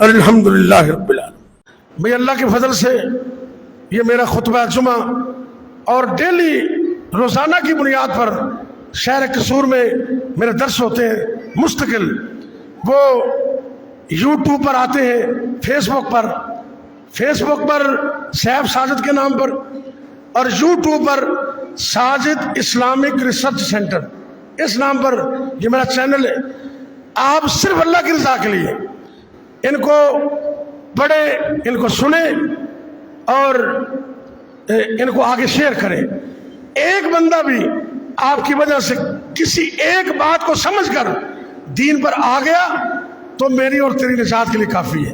الحمدللہ رب العالمین بھئی اللہ کے فضل سے یہ میرا خطبہ جمعہ اور ڈیلی روزانہ کی بنیاد پر شہر قصور میں میرے درس ہوتے ہیں مستقل وہ یوٹیوب پر آتے ہیں فیس بک پر سیف ساجد کے نام پر اور یوٹیوب پر ساجد اسلامک ریسرچ سینٹر اس نام پر یہ میرا چینل ہے آپ صرف اللہ کی رضا کے لیے ان کو پڑھے، ان کو سنے اور ان کو آگے شیئر کریں۔ ایک بندہ بھی آپ کی وجہ سے کسی ایک بات کو سمجھ کر دین پر آ گیا تو میری اور تیری نجات کے لیے کافی ہے۔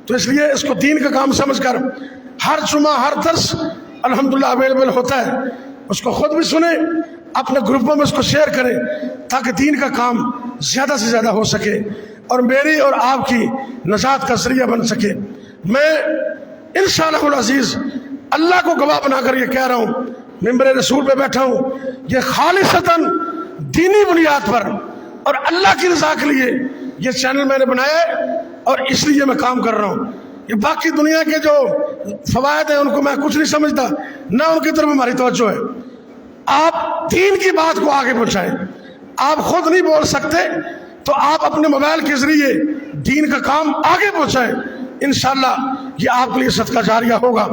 تو اس لیے اس کو دین کا کام سمجھ کر ہر جمعہ ہر درس الحمدللہ اویلیبل ہوتا ہے، اس کو خود بھی سنیں، اپنے گروپوں میں اس کو شیئر کریں تاکہ دین کا کام زیادہ سے زیادہ ہو سکے اور میری اور آپ کی نجات کا ذریعہ بن سکے۔ میں انشاءاللہ العزیز اللہ کو گواہ بنا کر یہ کہہ رہا ہوں، ممبر رسول پہ بیٹھا ہوں، یہ خالصتاً دینی بنیاد پر اور اللہ کی رضا کے لیے یہ چینل میں نے بنایا ہے اور اس لیے میں کام کر رہا ہوں۔ یہ باقی دنیا کے جو فوائد ہیں ان کو میں کچھ نہیں سمجھتا، نہ ان کی طرف ہماری توجہ ہے۔ آپ دین کی بات کو آگے پہنچائیں، آپ خود نہیں بول سکتے تو آپ اپنے موبائل کے ذریعے دین کا کام آگے پہنچائیں، انشاءاللہ یہ آپ کے لیے صدقہ جاریہ ہوگا۔